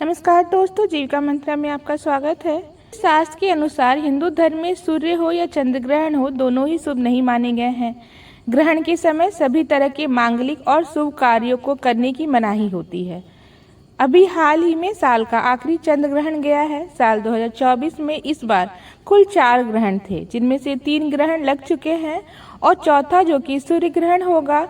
नमस्कार दोस्तों, जीविका मंत्रा में आपका स्वागत है। शास्त्र के अनुसार हिंदू धर्म में सूर्य हो या चंद्र ग्रहण हो, दोनों ही शुभ नहीं माने गए हैं। ग्रहण के समय सभी तरह के मांगलिक और शुभ कार्यों को करने की मनाही होती है। अभी हाल ही में साल का आखिरी चंद्र ग्रहण गया है। साल 2024 में इस बार कुल 4 ग्रहण थे, जिनमें से 3 ग्रहण लग चुके हैं और चौथा जो कि सूर्य ग्रहण होगा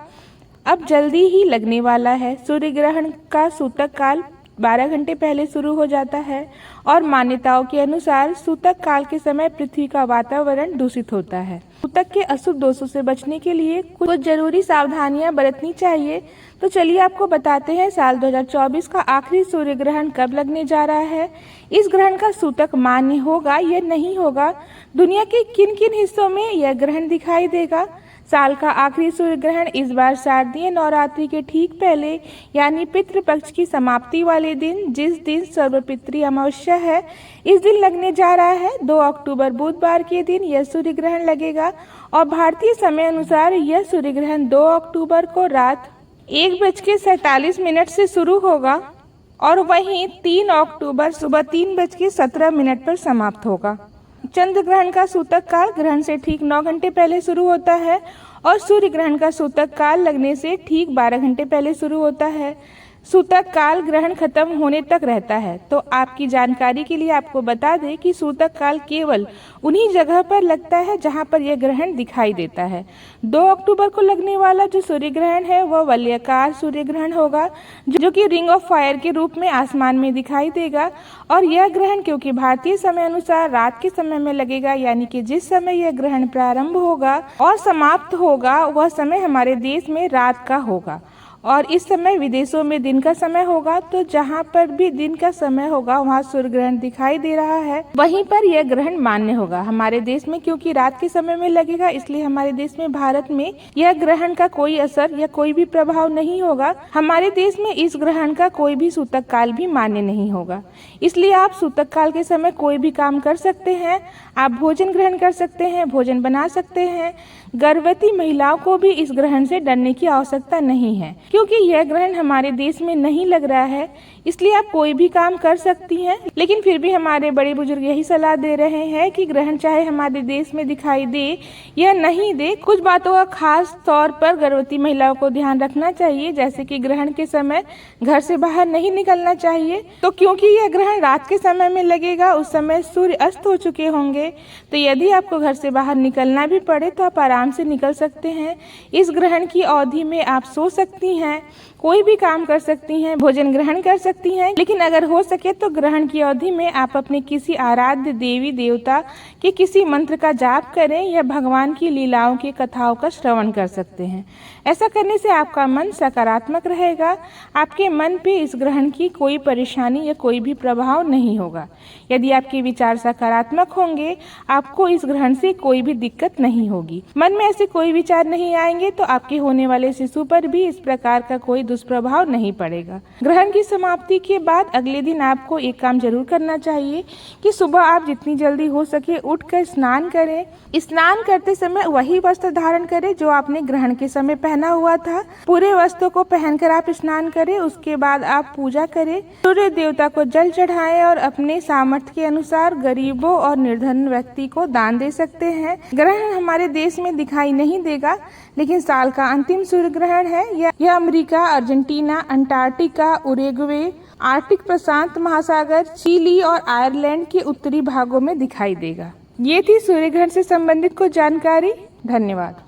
अब जल्दी ही लगने वाला है। सूर्य ग्रहण का सूतक काल 12 घंटे पहले शुरू हो जाता है और मान्यताओं के अनुसार सूतक काल के समय पृथ्वी का वातावरण दूषित होता है। सूतक के अशुभ दोषों से बचने के लिए कुछ जरूरी सावधानियां बरतनी चाहिए। तो चलिए आपको बताते हैं साल 2024 का आखिरी सूर्य ग्रहण कब लगने जा रहा है। इस ग्रहण का सूतक मान्य होगा या नहीं होगा, दुनिया के किन किन हिस्सों में यह ग्रहण दिखाई देगा। साल का आखिरी सूर्य ग्रहण इस बार शारदीय नवरात्रि के ठीक पहले यानी पितृपक्ष की समाप्ति वाले दिन, जिस दिन सर्वपितृ अमावस्या है, इस दिन लगने जा रहा है। 2 अक्टूबर बुधवार के दिन यह सूर्य ग्रहण लगेगा और भारतीय समय अनुसार यह सूर्य ग्रहण 2 अक्टूबर को रात 1:47 से शुरू होगा और वहीं 3 अक्टूबर सुबह 3:17 पर समाप्त होगा। चंद्र ग्रहण का सूतक काल ग्रहण से ठीक 9 घंटे पहले शुरू होता है और सूर्य ग्रहण का सूतक काल लगने से ठीक 12 घंटे पहले शुरू होता है। सूतक काल ग्रहण खत्म होने तक रहता है। तो आपकी जानकारी के लिए आपको बता दें कि सूतक काल केवल उन्हीं जगह पर लगता है जहां पर यह ग्रहण दिखाई देता है। 2 अक्टूबर को लगने वाला जो सूर्य ग्रहण है वह वलयाकार सूर्य ग्रहण होगा, जो कि रिंग ऑफ फायर के रूप में आसमान में दिखाई देगा। और यह ग्रहण क्योंकि भारतीय समय अनुसार रात के समय में लगेगा, यानी कि जिस समय यह ग्रहण प्रारंभ होगा और समाप्त होगा वह समय हमारे देश में रात का होगा और इस समय विदेशों में दिन का समय होगा। तो जहां पर भी दिन का समय होगा वहां सूर्य ग्रहण दिखाई दे रहा है, वहीं पर यह ग्रहण मान्य होगा। हमारे देश में क्योंकि रात के समय में लगेगा, इसलिए हमारे देश में भारत में यह ग्रहण का कोई असर या कोई भी प्रभाव नहीं होगा। हमारे देश में इस ग्रहण का कोई भी सूतक काल भी मान्य नहीं होगा, इसलिए आप सूतक काल के समय कोई भी काम कर सकते हैं। आप भोजन ग्रहण कर सकते हैं, भोजन बना सकते हैं। गर्भवती महिलाओं को भी इस ग्रहण से डरने की आवश्यकता नहीं है, क्योंकि यह ग्रहण हमारे देश में नहीं लग रहा है, इसलिए आप कोई भी काम कर सकती हैं। लेकिन फिर भी हमारे बड़े बुजुर्ग यही सलाह दे रहे हैं कि ग्रहण चाहे हमारे देश में दिखाई दे या नहीं दे, कुछ बातों का खास तौर पर गर्भवती महिलाओं को ध्यान रखना चाहिए, जैसे कि ग्रहण के समय घर से बाहर नहीं निकलना चाहिए। तो क्योंकि यह ग्रहण रात के समय में लगेगा, उस समय सूर्य अस्त हो चुके होंगे, तो यदि आपको घर से बाहर निकलना भी पड़े तो आप आराम से निकल सकते हैं। इस ग्रहण की अवधि में आप सो सकती हैं, कोई भी काम कर सकती हैं, भोजन ग्रहण कर सकती हैं। लेकिन अगर हो सके तो ग्रहण की अवधि में आप अपने किसी आराध्य देवी देवता के किसी मंत्र का जाप करें या भगवान की लीलाओं की कथाओं का श्रवण कर सकते हैं। ऐसा करने से आपका मन सकारात्मक रहेगा, आपके मन पे इस ग्रहण की कोई परेशानी या कोई भी प्रभाव नहीं होगा। यदि आपके विचार सकारात्मक होंगे, आपको इस ग्रहण से कोई भी दिक्कत नहीं होगी। मन में ऐसे कोई विचार नहीं आएंगे तो आपके होने वाले शिशु पर भी इस प्रकार का कोई दुष्प्रभाव नहीं पड़ेगा। ग्रहण की समाप्ति के बाद अगले दिन आपको एक काम जरूर करना चाहिए कि सुबह आप जितनी जल्दी हो सके उठकर स्नान करें। स्नान करते समय वही वस्त्र धारण करें जो आपने ग्रहण के समय पहना हुआ था। पूरे वस्त्रों को पहनकर आप स्नान करें। उसके बाद आप पूजा करें, सूर्य देवता को जल चढ़ाएं और अपने सामर्थ्य के अनुसार गरीबों और निर्धन व्यक्ति को दान दे सकते हैं। ग्रहण हमारे देश में दिखाई नहीं देगा, लेकिन साल का अंतिम सूर्य ग्रहण है। यह America, Argentina, Antarctica, Uruguay, Arctic प्रशांत महासागर, चिली और आयरलैंड के उत्तरी भागों में दिखाई देगा। ये थी सूर्य ग्रहण से संबंधित कुछ जानकारी। धन्यवाद।